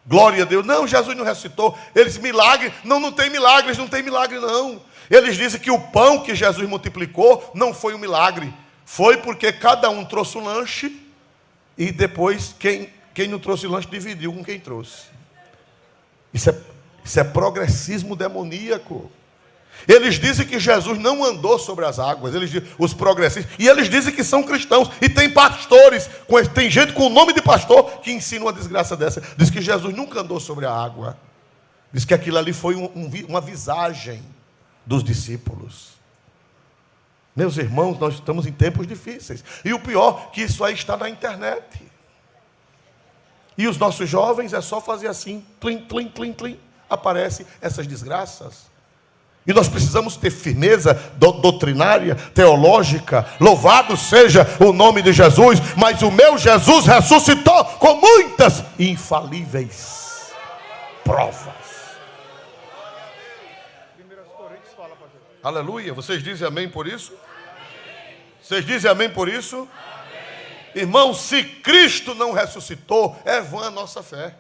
Glória a Deus. Não, Jesus não ressuscitou. Eles, milagre. Não tem milagres, não tem milagre não. Eles dizem que o pão que Jesus multiplicou não foi um milagre. Foi porque cada um trouxe um lanche e depois quem não trouxe lanche dividiu com quem trouxe. Isso é progressismo demoníaco. Eles dizem que Jesus não andou sobre as águas, os progressistas, e eles dizem que são cristãos, e tem pastores, tem gente com o nome de pastor que ensina uma desgraça dessa. Diz que Jesus nunca andou sobre a água. Diz que aquilo ali foi uma visagem dos discípulos. Meus irmãos, nós estamos em tempos difíceis, e o pior, que isso aí está na internet. E os nossos jovens, é só fazer assim, tlim, tlim, tlim, tlim, aparecem essas desgraças. E nós precisamos ter firmeza doutrinária, teológica. Louvado seja o nome de Jesus. Mas o meu Jesus ressuscitou com muitas infalíveis provas. Aleluia. Vocês dizem amém por isso? Vocês dizem amém por isso? Irmão, se Cristo não ressuscitou, é vã a nossa fé.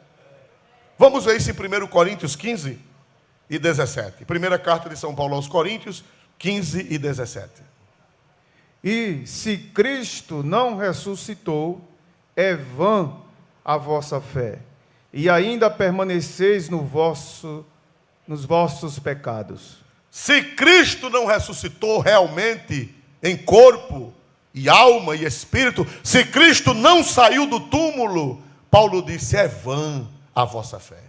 Vamos ver isso em 1 Coríntios 15 e 17. Primeira carta de São Paulo aos Coríntios, 15 e 17. E se Cristo não ressuscitou, é vã a vossa fé, e ainda permaneceis nos vossos pecados. Se Cristo não ressuscitou realmente em corpo e alma e espírito, se Cristo não saiu do túmulo, Paulo disse: é vã a vossa fé.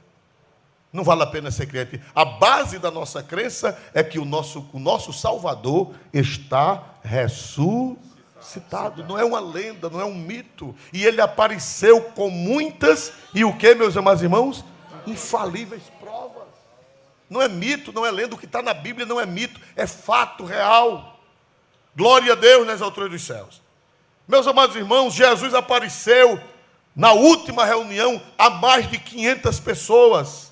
Não vale a pena ser crente. A base da nossa crença é que o nosso Salvador está ressuscitado. Não é uma lenda, não é um mito. E ele apareceu com muitas, e o que, meus amados irmãos? Infalíveis provas. Não é mito, não é lenda. O que está na Bíblia não é mito, é fato real. Glória a Deus nas alturas dos céus. Meus amados irmãos, Jesus apareceu na última reunião a mais de 500 pessoas.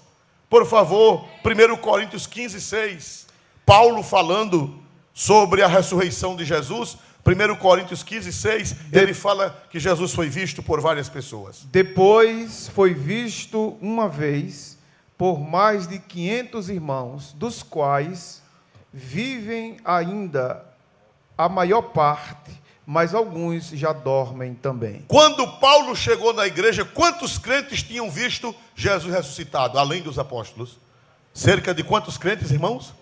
Por favor, 1 Coríntios 15, 6. Paulo falando sobre a ressurreição de Jesus. 1 Coríntios 15, 6. Ele fala que Jesus foi visto por várias pessoas. Depois foi visto uma vez por mais de 500 irmãos, dos quais vivem ainda a maior parte, mas alguns já dormem também. Quando Paulo chegou na igreja, quantos crentes tinham visto Jesus ressuscitado, além dos apóstolos? Cerca de quantos crentes, irmãos?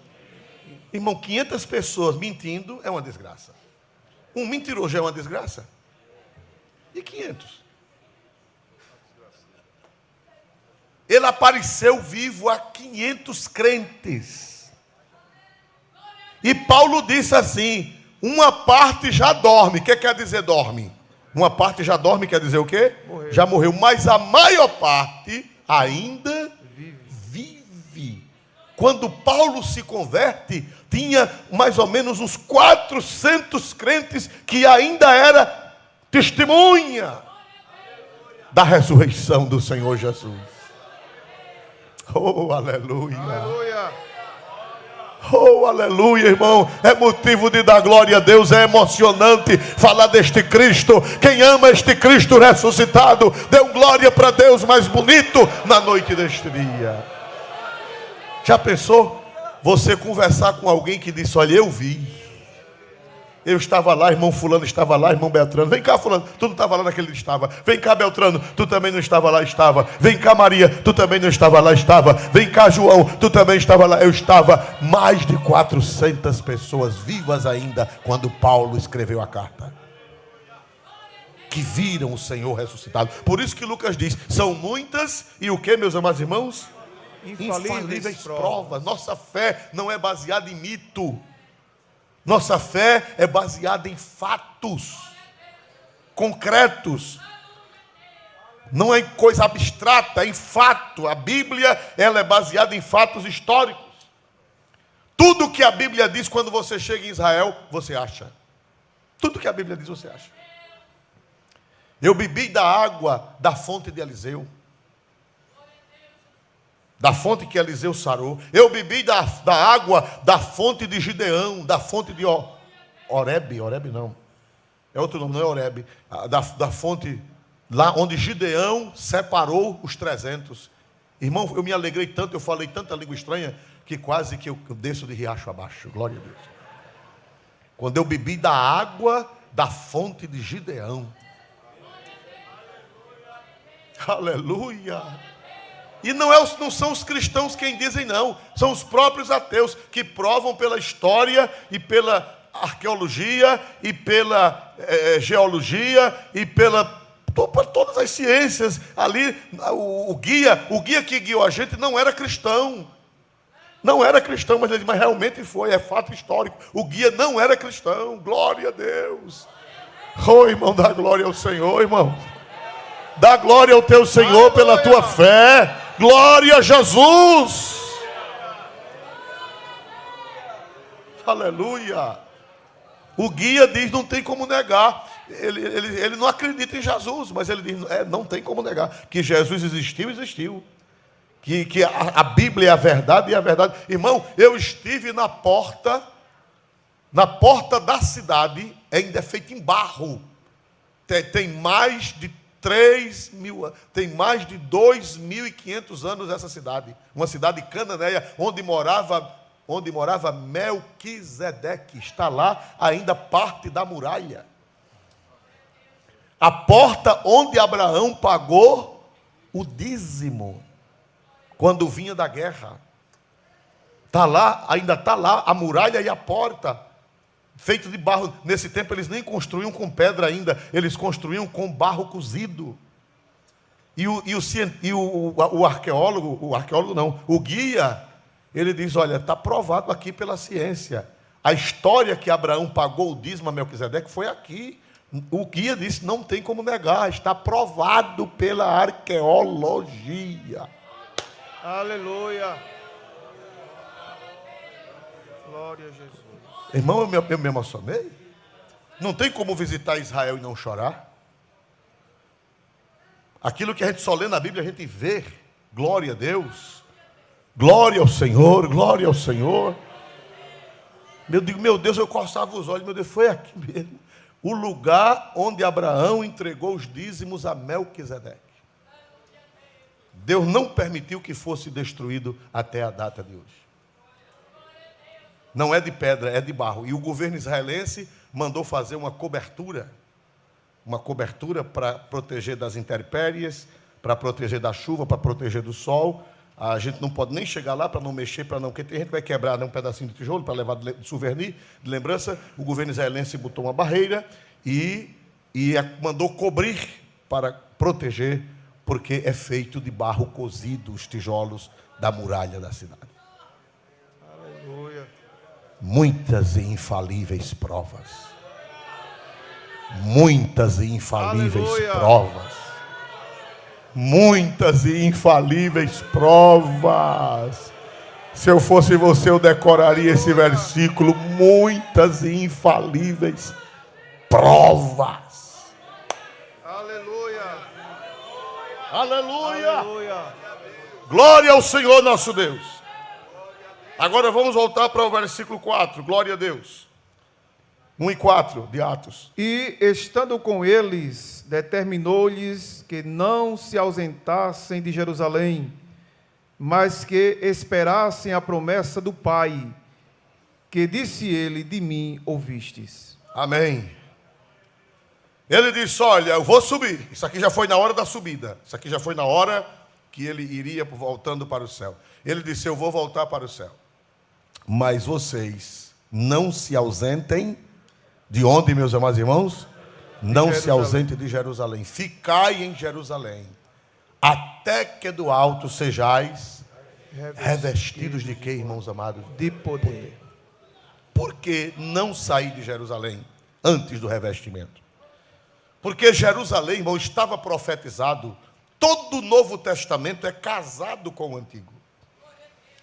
Irmão, 500 pessoas mentindo é uma desgraça. Um mentiroso já é uma desgraça. E 500? Ele apareceu vivo a 500 crentes. E Paulo disse assim: uma parte já dorme. O que quer dizer dorme? Uma parte já dorme quer dizer o quê? Morreu. Já morreu. Mas a maior parte ainda vive. Quando Paulo se converte, tinha mais ou menos uns 400 crentes que ainda era testemunha da ressurreição do Senhor Jesus. Oh, aleluia. Aleluia. Oh, aleluia, irmão. É motivo de dar glória a Deus. É emocionante falar deste Cristo. Quem ama este Cristo ressuscitado, dê glória para Deus mais bonito na noite deste dia. Já pensou? Você conversar com alguém que disse: olha, eu vi. Eu estava lá, irmão fulano estava lá, irmão Beltrano. Vem cá, fulano, tu não estava lá naquele dia? Estava. Vem cá, Beltrano, tu também não estava lá? Estava. Vem cá, Maria, tu também não estava lá? Estava. Vem cá, João, tu também estava lá? Eu estava. Mais de 400 pessoas vivas ainda quando Paulo escreveu a carta, que viram o Senhor ressuscitado. Por isso que Lucas diz: são muitas e o que, meus amados irmãos? Infalíveis provas. Nossa fé não é baseada em mito. Nossa fé é baseada em fatos concretos. Não é em coisa abstrata, é em fato. A Bíblia, ela é baseada em fatos históricos. Tudo que a Bíblia diz, quando você chega em Israel, você acha. Tudo que a Bíblia diz, você acha. Eu bebi da água da fonte de Eliseu, da fonte que Eliseu sarou. Eu bebi da água da fonte de Gideão, da fonte de Oreb não, é outro nome, não é Oreb, da fonte lá onde Gideão separou os 300. Irmão, eu me alegrei tanto, eu falei tanta língua estranha, que quase que eu desço de riacho abaixo. Glória a Deus. Quando eu bebi da água da fonte de Gideão. Aleluia. E não são os cristãos quem dizem, não. São os próprios ateus que provam pela história e pela arqueologia e pela geologia e pela todas as ciências. Ali o guia que guiou a gente não era cristão. Não era cristão, mas realmente foi, é fato histórico. O guia não era cristão. Glória a Deus. Oh, irmão, dá glória ao Senhor, irmão. Dá glória ao teu Senhor pela tua fé. Glória a Jesus. Aleluia. O guia diz: não tem como negar. Ele não acredita em Jesus, mas ele diz: não tem como negar que Jesus existiu. Que a Bíblia é a verdade e a verdade. Irmão, eu estive na porta da cidade, ainda é feita em barro. Tem mais de 3.000, tem mais de 2.500 anos essa cidade. Uma cidade cananeia, onde morava Melquisedeque. Está lá ainda parte da muralha. A porta onde Abraão pagou o dízimo quando vinha da guerra. Está lá, ainda está lá a muralha e a porta, feito de barro. Nesse tempo eles nem construíam com pedra ainda, eles construíam com barro cozido. O arqueólogo não, o guia, ele diz: olha, está provado aqui pela ciência. A história que Abraão pagou o dízimo a Melquisedeque foi aqui. O guia disse: não tem como negar, está provado pela arqueologia. Aleluia. Glória a Jesus. Irmão, eu me emocionei. Não tem como visitar Israel e não chorar. Aquilo que a gente só lê na Bíblia, a gente vê. Glória a Deus. Glória ao Senhor, glória ao Senhor. Eu digo: meu Deus, eu coçava os olhos. Meu Deus, foi aqui mesmo. O lugar onde Abraão entregou os dízimos a Melquisedeque. Deus não permitiu que fosse destruído até a data de hoje. Não é de pedra, é de barro. E o governo israelense mandou fazer uma cobertura para proteger das intempéries, para proteger da chuva, para proteger do sol. A gente não pode nem chegar lá para não mexer, porque tem gente que vai quebrar, né, um pedacinho de tijolo para levar de souvenir, de lembrança. O governo israelense botou uma barreira e mandou cobrir para proteger, porque é feito de barro cozido os tijolos da muralha da cidade. Aleluia. Muitas e infalíveis provas. Muitas e infalíveis Aleluia. provas. Muitas e infalíveis provas. Se eu fosse você, eu decoraria esse versículo. Muitas e infalíveis provas. Aleluia. Aleluia. Aleluia. Glória ao Senhor nosso Deus. Agora vamos voltar para o versículo 4. Glória a Deus. 1 e 4 de Atos. E, estando com eles, determinou-lhes que não se ausentassem de Jerusalém, mas que esperassem a promessa do Pai, que disse ele, de mim ouvistes. Amém. Ele disse, olha, eu vou subir. Isso aqui já foi na hora da subida. Isso aqui já foi na hora que ele iria voltando para o céu. Ele disse, eu vou voltar para o céu. Mas vocês não se ausentem. De onde, meus amados irmãos? Não se ausentem de Jerusalém. Ficai em Jerusalém, até que do alto sejais revestidos de quê, irmãos amados? De poder. Por que não sair de Jerusalém antes do revestimento? Porque Jerusalém, irmão, estava profetizado. Todo o Novo Testamento é casado com o Antigo.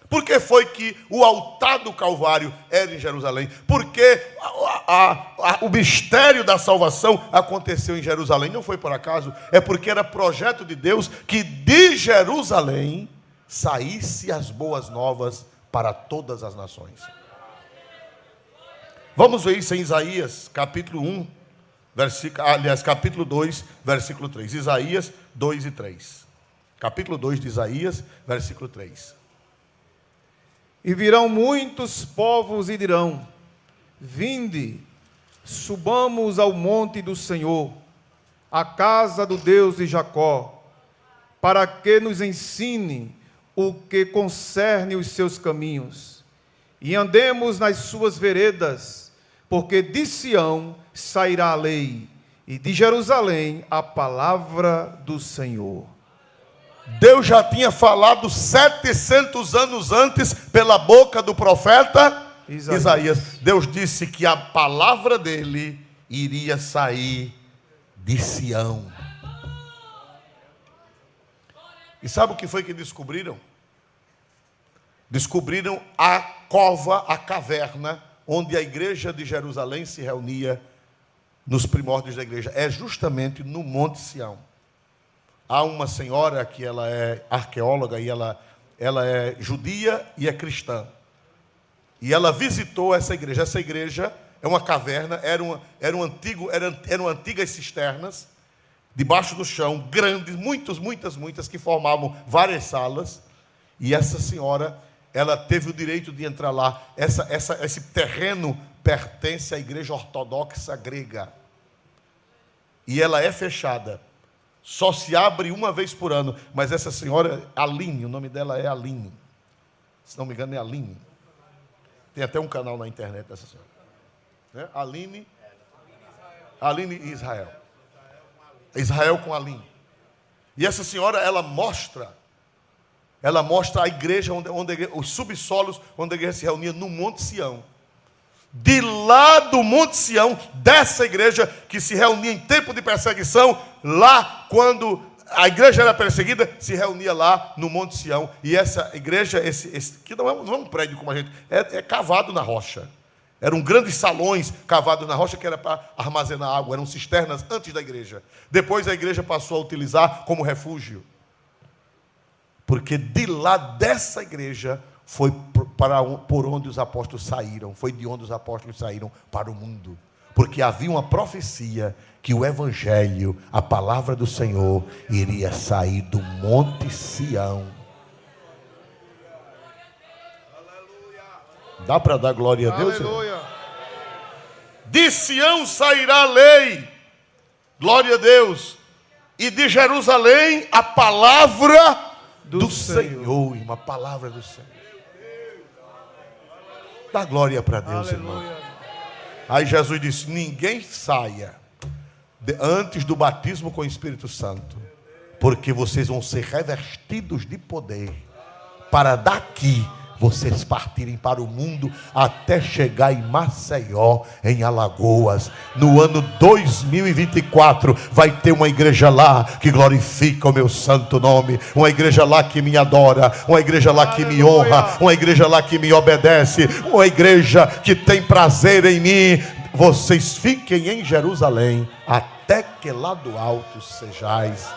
Por que foi que o altar do Calvário era em Jerusalém? Porque o mistério da salvação aconteceu em Jerusalém. Não foi por acaso, é porque era projeto de Deus que de Jerusalém saísse as boas novas para todas as nações. Vamos ver isso em Isaías, capítulo 1, capítulo 2, versículo 3. Isaías 2 e 3. Capítulo 2 de Isaías, versículo 3. E virão muitos povos e dirão, vinde, subamos ao monte do Senhor, à casa do Deus de Jacó, para que nos ensine o que concerne os seus caminhos, e andemos nas suas veredas, porque de Sião sairá a lei, e de Jerusalém a palavra do Senhor. Deus já tinha falado 700 anos antes, pela boca do profeta Isaías. Deus disse que a palavra dele iria sair de Sião. E sabe o que foi que descobriram? Descobriram a cova, a caverna, onde a igreja de Jerusalém se reunia nos primórdios da igreja. É justamente no Monte Sião. Há uma senhora que ela é arqueóloga e ela é judia e é cristã. E ela visitou essa igreja. Essa igreja é uma caverna, eram antigas cisternas, debaixo do chão, grandes, muitas, que formavam várias salas. E essa senhora, ela teve o direito de entrar lá. Esse terreno pertence à igreja ortodoxa grega. E ela é fechada. Só se abre uma vez por ano. Mas essa senhora, Aline, o nome dela é Aline. Se não me engano, é Aline. Tem até um canal na internet dessa senhora. Né? Aline e Israel. Israel com Aline. E essa senhora, ela mostra a igreja, onde os subsolos, onde a igreja se reunia no Monte Sião. De lá do Monte Sião, dessa igreja que se reunia em tempo de perseguição, lá quando a igreja era perseguida, se reunia lá no Monte Sião. E essa igreja, que não é um prédio como a gente, é cavado na rocha. Eram grandes salões cavados na rocha que era para armazenar água, eram cisternas antes da igreja. Depois a igreja passou a utilizar como refúgio. Porque de lá dessa igreja foi por onde os apóstolos saíram, foi de onde os apóstolos saíram para o mundo. Porque havia uma profecia que o evangelho, a palavra do Senhor, iria sair do Monte Sião. Dá para dar glória a Deus? Aleluia. De Sião sairá a lei, glória a Deus, e de Jerusalém a palavra do Senhor. Uma palavra do Senhor. Dá glória para Deus, irmão. Aí Jesus disse: ninguém saia antes do batismo com o Espírito Santo, porque vocês vão ser revestidos de poder, para daqui vocês partirem para o mundo, até chegar em Maceió, em Alagoas. No ano 2024 vai ter uma igreja lá que glorifica o meu santo nome, uma igreja lá que me adora, uma igreja lá que me honra, uma igreja lá que me obedece, uma igreja que tem prazer em mim. Vocês fiquem em Jerusalém, até que lá do alto sejais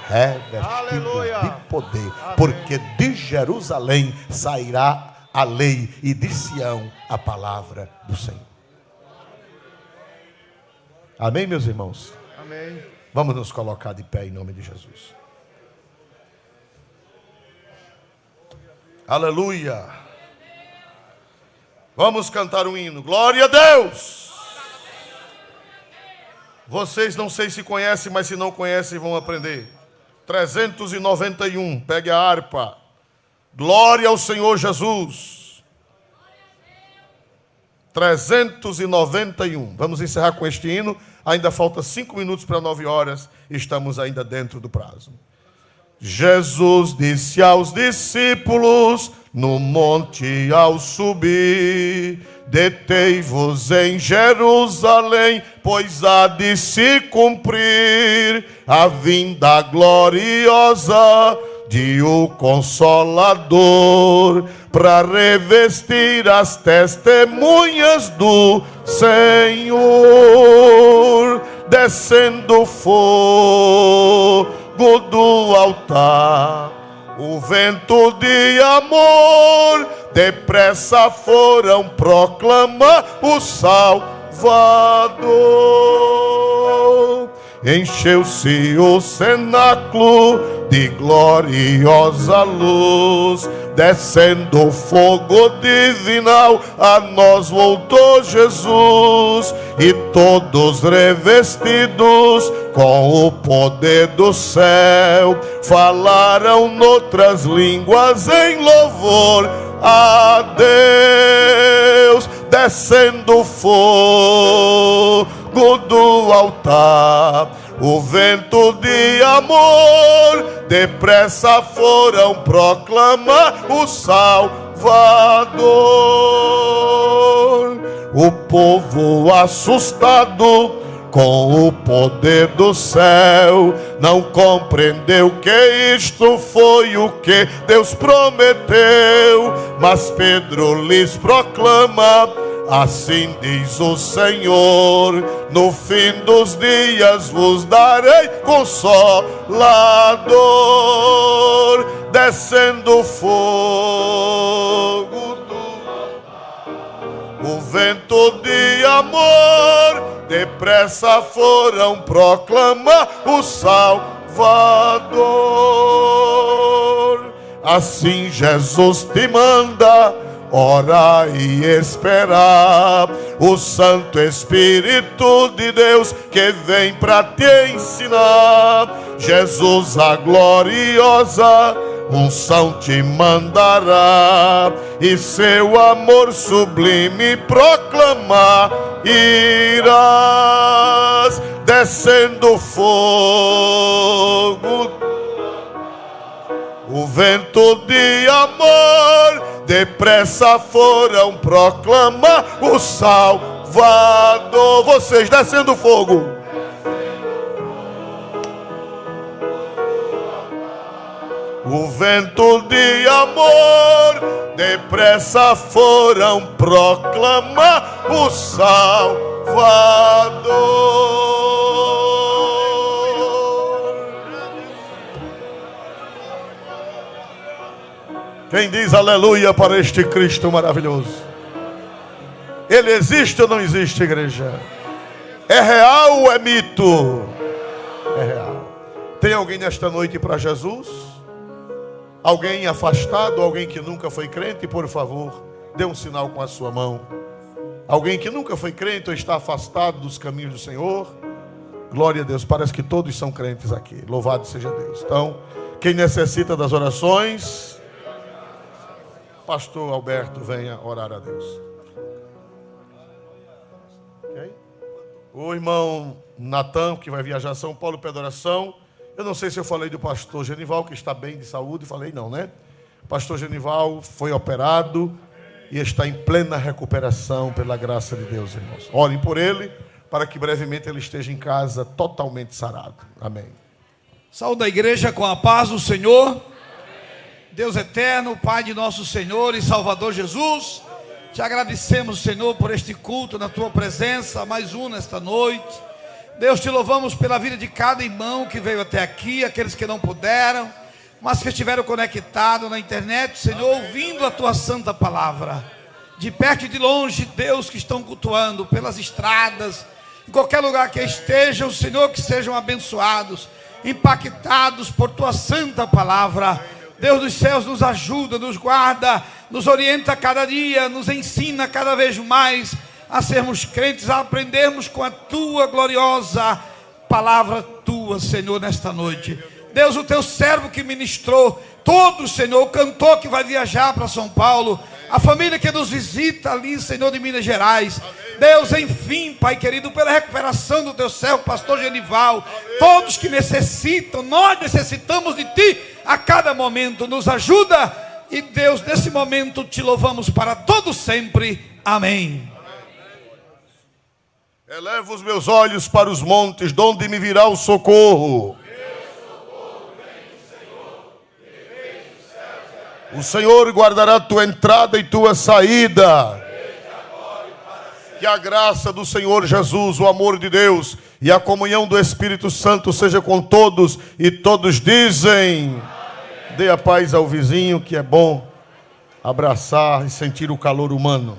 revestidos de poder, porque de Jerusalém sairá a lei e de Sião a palavra do Senhor. Amém, meus irmãos? Amém. Vamos nos colocar de pé em nome de Jesus. Aleluia. Vamos cantar um hino. Glória a Deus. Vocês não sei se conhecem, mas se não conhecem vão aprender. 391, pegue a harpa. Glória ao Senhor Jesus. 391. Vamos encerrar com este hino. Ainda falta 5 minutos para 9 horas. Estamos ainda dentro do prazo. Jesus disse aos discípulos no monte ao subir: detei-vos em Jerusalém, pois há de se cumprir a vinda gloriosa de o Consolador, para revestir as testemunhas do Senhor, descendo fogo do altar. O vento de amor depressa foram proclamar o Salvador. Encheu-se o cenáculo de gloriosa luz, descendo o fogo divinal, a nós voltou Jesus, e todos revestidos com o poder do céu, falaram noutras línguas em louvor a Deus, descendo fogo do altar. O vento de amor depressa foram proclamar o Salvador. O povo assustado com o poder do céu não compreendeu que isto foi o que Deus prometeu, mas Pedro lhes proclama: assim diz o Senhor, no fim dos dias vos darei Consolador, descendo fogo o vento de amor, depressa foram proclamar o Salvador. Assim Jesus te manda orar e esperar o Santo Espírito de Deus que vem para te ensinar. Jesus, a gloriosa unção te mandará, e seu amor sublime proclamar irás, descendo fogo. O vento de amor depressa foram proclamar o Salvador. Vocês descendo fogo. O vento de amor depressa foram proclamar o Salvador. Quem diz aleluia para este Cristo maravilhoso? Ele existe ou não existe, igreja? É real ou é mito? É real. Tem alguém nesta noite para Jesus? Alguém afastado, alguém que nunca foi crente? Por favor, dê um sinal com a sua mão. Alguém que nunca foi crente ou está afastado dos caminhos do Senhor? Glória a Deus, parece que todos são crentes aqui. Louvado seja Deus. Então, quem necessita das orações, Pastor Alberto, venha orar a Deus. Okay? O irmão Natan, que vai viajar a São Paulo, pede oração. Eu não sei se eu falei do pastor Genival, que está bem de saúde. Falei não, né? O pastor Genival foi operado e está em plena recuperação pela graça de Deus, irmãos. Orem por ele, para que brevemente ele esteja em casa totalmente sarado. Amém. Saúde a igreja com a paz do Senhor. Amém. Deus eterno, Pai de nosso Senhor e Salvador Jesus, te agradecemos, Senhor, por este culto na tua presença, mais um nesta noite. Deus, te louvamos pela vida de cada irmão que veio até aqui, aqueles que não puderam, mas que estiveram conectados na internet, Senhor, ouvindo a tua santa palavra. De perto e de longe, Deus, que estão cultuando pelas estradas, em qualquer lugar que estejam, Senhor, que sejam abençoados, impactados por tua santa palavra. Deus dos céus, nos ajuda, nos guarda, nos orienta a cada dia, nos ensina cada vez mais a sermos crentes, a aprendermos com a tua gloriosa palavra tua, Senhor, nesta noite. Deus, o teu servo que ministrou, todos, Senhor, o cantor que vai viajar para São Paulo, a família que nos visita ali, Senhor, de Minas Gerais. Deus, enfim, Pai querido, pela recuperação do teu servo, pastor Genival, todos que necessitam, nós necessitamos de ti a cada momento, nos ajuda. E Deus, nesse momento te louvamos para todo sempre. Amém. Elevo os meus olhos para os montes, de onde me virá o socorro. O Senhor guardará tua entrada e tua saída. Que a graça do Senhor Jesus, o amor de Deus e a comunhão do Espírito Santo seja com todos, e todos dizem: dê a paz ao vizinho, que é bom abraçar e sentir o calor humano.